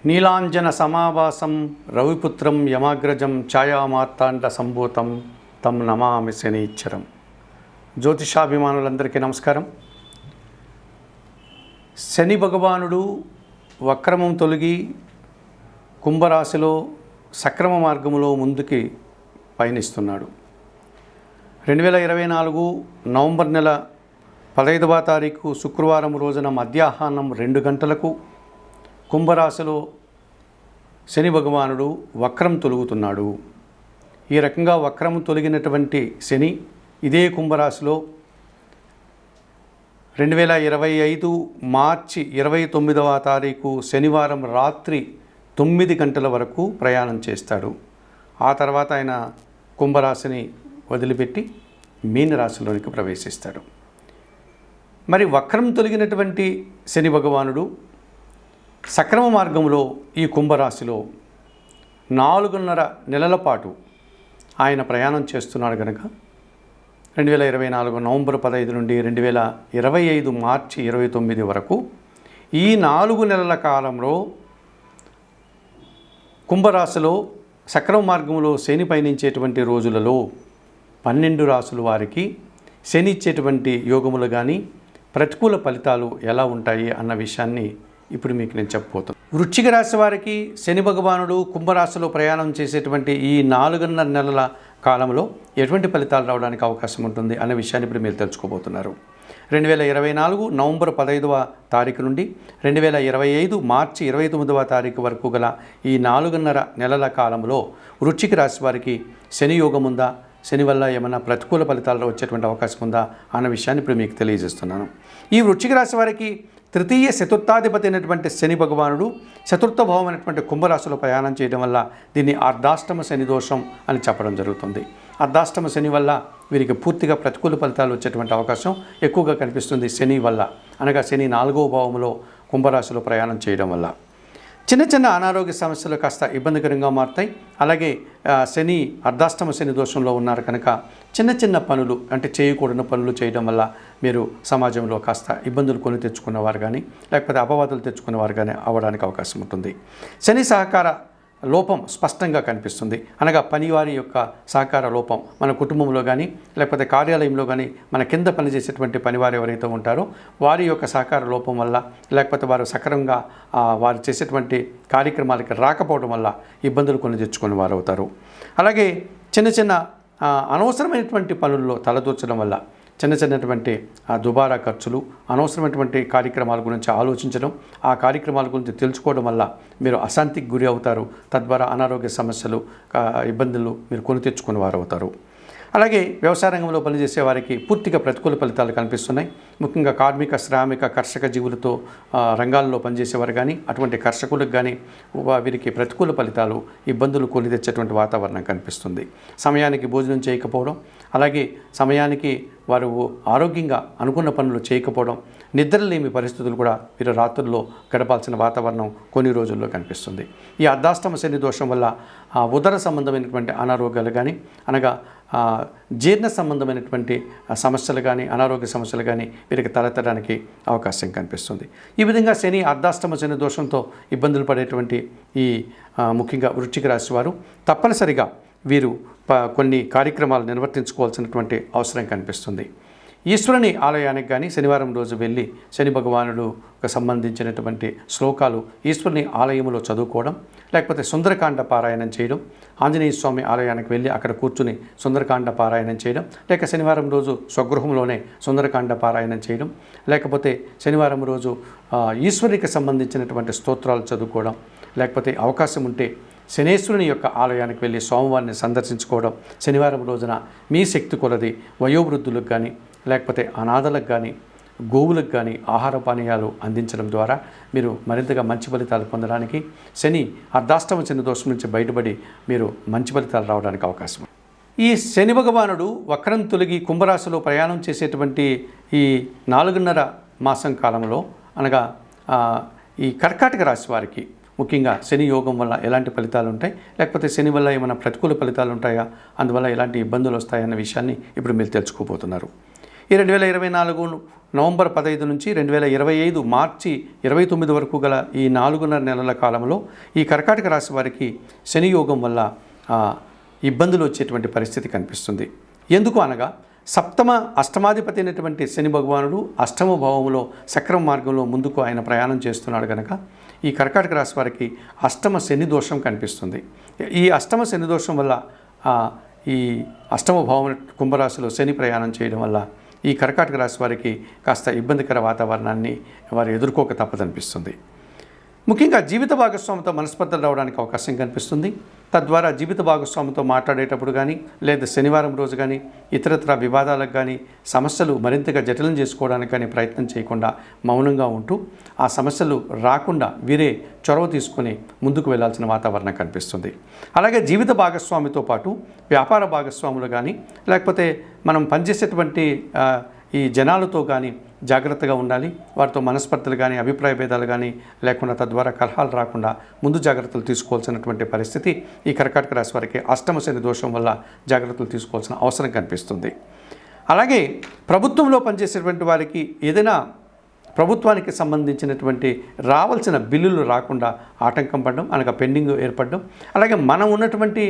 నీలాంజన సమావాసం రవిపుత్రం యమాగ్రజం ఛాయామార్తాండ సంభూతం తం నమామి శనీశ్వరం. జ్యోతిషాభిమానులందరికీ నమస్కారం. శని భగవానుడు వక్రమం తొలగి కుంభరాశిలో సక్రమ మార్గములో ముందుకి పయనిస్తున్నాడు. 2024 నవంబర్ నెల 15వ తారీఖు శుక్రవారం రోజున మధ్యాహ్నం 2 గంటలకు కుంభరాశిలో శని భగవానుడు వక్రం తొలుగుతున్నాడు. ఈ రకంగా వక్రం తొలగినటువంటి శని ఇదే కుంభరాశిలో 2025 మార్చి 29వ తారీఖు శనివారం రాత్రి 9 గంటల వరకు ప్రయాణం చేస్తాడు. ఆ తర్వాత ఆయన కుంభరాశిని వదిలిపెట్టి మీనరాశిలోనికి ప్రవేశిస్తాడు. మరి వక్రం తొలగినటువంటి శని భగవానుడు సక్రమ మార్గంలో ఈ కుంభరాశిలో 4.5 నెలల పాటు ఆయన ప్రయాణం చేస్తున్నాడు కనుక 2024 నవంబర్ 15 నుండి 2025 మార్చి 29 వరకు ఈ 4 నెలల కాలంలో కుంభరాశిలో సక్రమ మార్గంలో శని పయనించేటువంటి రోజులలో 12 రాశుల వారికి శని ఇచ్చేటువంటి యోగములు కానీ ప్రతికూల ఫలితాలు ఎలా ఉంటాయి అన్న విషయాన్ని ఇప్పుడు మీకు నేను చెప్పబోతాను. వృశ్చిక రాశి వారికి శని భగవానుడు కుంభరాశిలో ప్రయాణం చేసేటువంటి ఈ 4.5 నెలల కాలంలో ఎటువంటి ఫలితాలు రావడానికి అవకాశం ఉంటుంది అనే విషయాన్ని ఇప్పుడు మీరు తెలుసుకోబోతున్నారు. 2024 నవంబర్ 15వ తారీఖు నుండి 2025 మార్చి 29వ తారీఖు వరకు గల ఈ 4.5 నెలల కాలంలో వృశ్చిక రాశి వారికి శని యోగం ఉందా, శని వల్ల ఏమైనా ప్రతికూల ఫలితాల్లో వచ్చేటువంటి అవకాశం ఉందా అన్న విషయాన్ని ఇప్పుడు మీకు తెలియజేస్తున్నాను. ఈ వృశ్చిక రాశి వారికి తృతీయ చతుర్థాధిపతి అయినటువంటి శని భగవానుడు చతుర్థ భావం అయినటువంటి కుంభరాశిలో ప్రయాణం చేయడం వల్ల దీన్ని అర్ధాష్టమ శని దోషం అని చెప్పడం జరుగుతుంది. అర్ధాష్టమ శని వల్ల వీరికి పూర్తిగా ప్రతికూల ఫలితాలు వచ్చేటువంటి అవకాశం ఎక్కువగా కనిపిస్తుంది. శని వల్ల అనగా శని 4వ భావంలో కుంభరాశిలో ప్రయాణం చేయడం వల్ల చిన్న చిన్న అనారోగ్య సమస్యలు కాస్త ఇబ్బందికరంగా మారుతాయి. అలాగే శని అర్ధాష్టమ శని దోషంలో ఉన్నారు కనుక చిన్న చిన్న పనులు అంటే చేయకూడని పనులు చేయడం వల్ల మీరు సమాజంలో కాస్త ఇబ్బందులు కొని తెచ్చుకున్నవారు కానీ లేకపోతే అపవాదులు తెచ్చుకున్నవారు కానీ అవ్వడానికి అవకాశం ఉంటుంది. శని సహకార లోపం స్పష్టంగా కనిపిస్తుంది. అనగా పనివారి యొక్క సహకార లోపం మన కుటుంబంలో కానీ లేకపోతే కార్యాలయంలో కానీ మన కింద పనిచేసేటువంటి పనివారు ఎవరైతే ఉంటారో వారి యొక్క సహకార లోపం వల్ల లేకపోతే వారు సక్రమంగా వారు చేసేటువంటి కార్యక్రమాలకి రాకపోవడం వల్ల ఇబ్బందులు కొని తెచ్చుకుని వారు అవుతారు. అలాగే చిన్న చిన్న అనవసరమైనటువంటి పనుల్లో తలదూర్చడం వల్ల చిన్నటువంటి దుబారా ఖర్చులు, అనవసరమైనటువంటి కార్యక్రమాల గురించి ఆలోచించడం, ఆ కార్యక్రమాల గురించి తెలుసుకోవడం వల్ల మీరు అశాంతికి గురి అవుతారు. తద్వారా అనారోగ్య సమస్యలు, ఇబ్బందులు మీరు కొని తెచ్చుకునే వారు అవుతారు. అలాగే వ్యవసాయ రంగంలో పనిచేసే వారికి పూర్తిగా ప్రతికూల ఫలితాలు కనిపిస్తున్నాయి. ముఖ్యంగా కార్మిక, శ్రామిక, కర్షక జీవులతో రంగాల్లో పనిచేసేవారు కానీ అటువంటి కర్షకులకు కానీ వీరికి ప్రతికూల ఫలితాలు, ఇబ్బందులు కొని తెచ్చేటువంటి వాతావరణం కనిపిస్తుంది. సమయానికి భోజనం చేయకపోవడం, అలాగే సమయానికి వారు ఆరోగ్యంగా అనుకున్న పనులు చేయకపోవడం, నిద్రలేమి పరిస్థితులు కూడా వీరు రాత్రుల్లో గడపాల్సిన వాతావరణం కొన్ని రోజుల్లో కనిపిస్తుంది. ఈ అర్ధాష్టమ శని దోషం వల్ల ఉదర సంబంధమైనటువంటి అనారోగ్యాలు కానీ అనగా జీర్ణ సంబంధమైనటువంటి సమస్యలు కానీ అనారోగ్య సమస్యలు కానీ వీరికి తలెత్తడానికి అవకాశం కనిపిస్తుంది. ఈ విధంగా శని అర్ధాష్టమ శని దోషంతో ఇబ్బందులు పడేటువంటి ఈ ముఖ్యంగా వృశ్చిక రాశి వారు తప్పనిసరిగా వీరు కొన్ని కార్యక్రమాలు నిర్వర్తించుకోవాల్సినటువంటి అవసరం కనిపిస్తుంది. ఈశ్వరుని ఆలయానికి కానీ శనివారం రోజు వెళ్ళి శని భగవానుడుకు సంబంధించినటువంటి శ్లోకాలు ఈశ్వరుని ఆలయంలో చదువుకోవడం, లేకపోతే సుందరకాండ పారాయణం చేయడం, ఆంజనేయ స్వామి ఆలయానికి వెళ్ళి అక్కడ కూర్చుని సుందరకాండ పారాయణం చేయడం, లేక శనివారం రోజు స్వగృహంలోనే సుందరకాండ పారాయణం చేయడం, లేకపోతే శనివారం రోజు ఈశ్వరునికి సంబంధించినటువంటి స్తోత్రాలు చదువుకోవడం, లేకపోతే అవకాశం ఉంటే శనేశ్వరుని యొక్క ఆలయానికి వెళ్ళి స్వామివారిని సందర్శించుకోవడం, శనివారం రోజున మీ శక్తి కొలది వయోవృద్ధులకు కానీ లేకపోతే అనాథలకు కానీ గోవులకు కానీ ఆహార పానీయాలు అందించడం ద్వారా మీరు మరింతగా మంచి ఫలితాలు పొందడానికి, శని అర్ధాష్టమ శని దోషం నుంచి బయటపడి మీరు మంచి ఫలితాలు రావడానికి అవకాశం. ఈ శని భగవానుడు వక్రం తొలగి కుంభరాశిలో ప్రయాణం చేసేటువంటి ఈ 4.5 మాసం కాలంలో అనగా ఈ కర్కాటక రాశి వారికి ముఖ్యంగా శని యోగం వల్ల ఎలాంటి ఫలితాలు ఉంటాయి, లేకపోతే శని వల్ల ఏమైనా ప్రతికూల ఫలితాలు ఉంటాయా, అందువల్ల ఎలాంటి ఇబ్బందులు వస్తాయన్న విషయాన్ని ఇప్పుడు మీరు తెలుసుకోబోతున్నారు. ఈ 2024 నవంబర్ 15 నుంచి 2025 మార్చి 29 వరకు గల ఈ 4.5 నెలల కాలంలో ఈ కర్కాటక రాశి వారికి శని యోగం వల్ల ఇబ్బందులు వచ్చేటువంటి పరిస్థితి కనిపిస్తుంది. ఎందుకు అనగా అష్టమాధిపతి అయినటువంటి శని భగవానుడు అష్టమ భావంలో సక్రమ మార్గంలో ముందుకు ఆయన ప్రయాణం చేస్తున్నాడు కనుక ఈ కర్కాటక రాశి వారికి అష్టమ శని దోషం కనిపిస్తుంది. ఈ అష్టమ శని దోషం వల్ల ఈ అష్టమ భావం కుంభరాశిలో శని ప్రయాణం చేయడం వల్ల ఈ కర్కాటక రాశి వారికి కాస్త ఇబ్బందికర వాతావరణాన్ని వారు ఎదుర్కోక తప్పదనిపిస్తుంది. ముఖ్యంగా జీవిత భాగస్వామితో మనస్పర్ధలు రావడానికి అవకాశం కనిపిస్తుంది. తద్వారా జీవిత భాగస్వామితో మాట్లాడేటప్పుడు కానీ లేదా శనివారం రోజు కానీ ఇతరత్ర వివాదాలకు కానీ సమస్యలు మరింతగా జటిలం చేసుకోవడానికి కానీ ప్రయత్నం చేయకుండా మౌనంగా ఉంటూ ఆ సమస్యలు రాకుండా వీరే చొరవ తీసుకుని ముందుకు వెళ్లాల్సిన వాతావరణం కనిపిస్తుంది. అలాగే జీవిత భాగస్వామితో పాటు వ్యాపార భాగస్వాములు కానీ లేకపోతే మనం పనిచేసేటువంటి ఈ జనాలతో కానీ జాగ్రత్తగా ఉండాలి. వారితో మనస్పర్ధలు కానీ అభిప్రాయ భేదాలు కానీ లేకుండా తద్వారా కలహాలు రాకుండా ముందు జాగ్రత్తలు తీసుకోవాల్సినటువంటి పరిస్థితి ఈ కర్కాటక రాశి వారికి అష్టమ శని దోషం వల్ల జాగ్రత్తలు తీసుకోవాల్సిన అవసరం కనిపిస్తుంది. అలాగే ప్రభుత్వంలో పనిచేసేటువంటి వారికి ఏదైనా ప్రభుత్వానికి సంబంధించినటువంటి రావాల్సిన బిల్లులు రాకుండా ఆటంకం పడడం అనగా పెండింగ్ ఏర్పడడం, అలాగే మనం ఉన్నటువంటి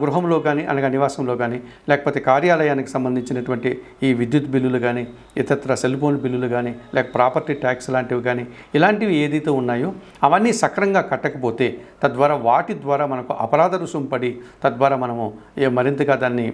గృహంలో కానీ అనగా నివాసంలో కానీ లేకపోతే కార్యాలయానికి సంబంధించినటువంటి ఈ విద్యుత్ బిల్లులు కానీ ఇతర సెల్ ఫోన్ బిల్లులు కానీ లేక ప్రాపర్టీ ట్యాక్స్ లాంటివి కానీ ఇలాంటివి ఏదైతే ఉన్నాయో అవన్నీ సక్రంగా కట్టకపోతే తద్వారా వాటి ద్వారా మనకు అపరాధ రుసుము పడి తద్వారా మనము మరింతగా దాన్ని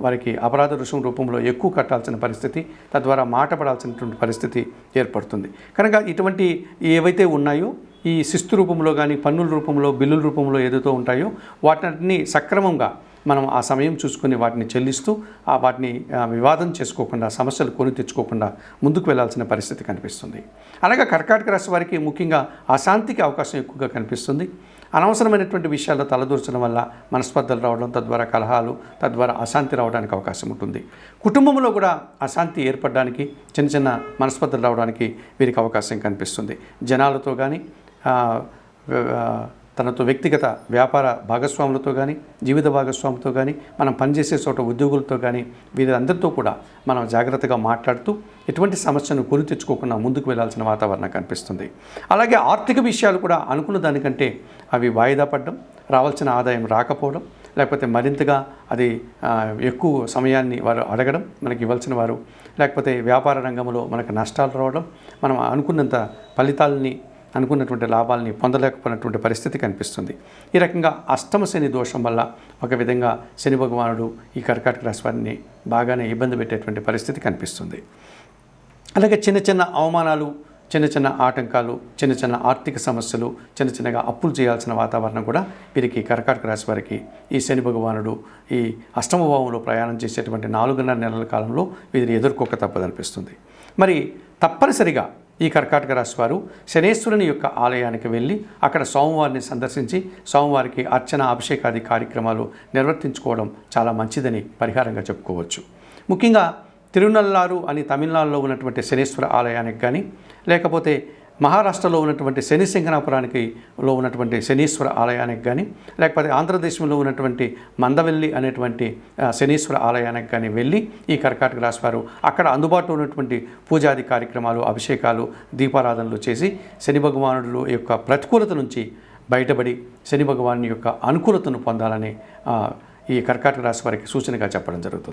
వారికి అపరాధ రుసుము రూపంలో ఎక్కువ కట్టాల్సిన పరిస్థితి తద్వారా మాట పడాల్సినటువంటి పరిస్థితి ఏర్పడుతుంది. కనుక ఇటువంటి ఏవైతే ఉన్నాయో ఈ శిస్తు రూపంలో కానీ పన్నుల రూపంలో బిల్లుల రూపంలో ఏదైతే ఉంటాయో వాటిని సక్రమంగా మనం ఆ సమయం చూసుకొని వాటిని చెల్లిస్తూ వాటిని వివాదం చేసుకోకుండా సమస్యలు కొని తెచ్చుకోకుండా ముందుకు వెళ్లాల్సిన పరిస్థితి కనిపిస్తుంది. అలాగే కర్కాటక రాశి వారికి ముఖ్యంగా అశాంతికి అవకాశం ఎక్కువగా కనిపిస్తుంది. అనవసరమైనటువంటి విషయాల్లో తలదూర్చడం వల్ల మనస్పర్ధలు రావడం తద్వారా కలహాలు తద్వారా అశాంతి రావడానికి అవకాశం ఉంటుంది. కుటుంబంలో కూడా అశాంతి ఏర్పడడానికి చిన్న చిన్న మనస్పర్ధలు రావడానికి వీరికి అవకాశం కనిపిస్తుంది. జనాలతో కానీ తనతో వ్యక్తిగత వ్యాపార భాగస్వాములతో కానీ జీవిత భాగస్వామితో కానీ మనం పనిచేసే చోట ఉద్యోగులతో కానీ వీరందరితో కూడా మనం జాగ్రత్తగా మాట్లాడుతూ ఎటువంటి సమస్యను కొని తెచ్చుకోకుండా ముందుకు వెళ్లాల్సిన వాతావరణం కనిపిస్తుంది. అలాగే ఆర్థిక విషయాలు కూడా అనుకున్న దానికంటే అవి వాయిదా పడడం, రావాల్సిన ఆదాయం రాకపోవడం, లేకపోతే మరింతగా అది ఎక్కువ సమయాన్ని వారు అడగడం మనకి ఇవ్వాల్సిన వారు, లేకపోతే వ్యాపార రంగంలో మనకు నష్టాలు రావడం, మనం అనుకున్నంత ఫలితాలని అనుకున్నటువంటి లాభాలని పొందలేకపోయినటువంటి పరిస్థితి కనిపిస్తుంది. ఈ రకంగా అష్టమ శని దోషం వల్ల ఒక విధంగా శని భగవానుడు ఈ కర్కాటక రాశి వారిని బాగానే ఇబ్బంది పెట్టేటువంటి పరిస్థితి కనిపిస్తుంది. అలాగే చిన్న చిన్న అవమానాలు, చిన్న చిన్న ఆటంకాలు, చిన్న చిన్న ఆర్థిక సమస్యలు, చిన్న చిన్నగా అప్పులు చేయాల్సిన వాతావరణం కూడా వీరికి కర్కాటక రాశి వారికి ఈ శని భగవానుడు ఈ అష్టమ భావంలో ప్రయాణం చేసేటువంటి 4.5 నెలల కాలంలో వీరిని ఎదుర్కోక తప్పదనిపిస్తుంది. మరి తప్పనిసరిగా ఈ కర్కాటక రాశి వారు శనేశ్వరుని యొక్క ఆలయానికి వెళ్ళి అక్కడ సోమవారిని సందర్శించి సోమవారికి అర్చన అభిషేకాది కార్యక్రమాలు నిర్వర్తించుకోవడం చాలా మంచిదని పరిహారంగా చెప్పుకోవచ్చు. ముఖ్యంగా తిరునల్లారు అని తమిళనాడులో ఉన్నటువంటి శనేశ్వర ఆలయానికి కానీ లేకపోతే మహారాష్ట్రలో ఉన్నటువంటి శని సింగనాపురానికి ఉన్నటువంటి శనీశ్వర ఆలయానికి కానీ లేకపోతే ఆంధ్రదేశంలో ఉన్నటువంటి మందవెల్లి అనేటువంటి శనీశ్వర ఆలయానికి కానీ వెళ్ళి ఈ కర్కాటక రాశి వారు అక్కడ అందుబాటులో ఉన్నటువంటి పూజాది కార్యక్రమాలు అభిషేకాలు దీపారాధనలు చేసి శని భగవానుడు యొక్క ప్రతికూలత నుంచి బయటపడి శని భగవాను యొక్క అనుకూలతను పొందాలని ఈ కర్కాటక రాశి వారికి సూచనగా చెప్పడం జరుగుతుంది.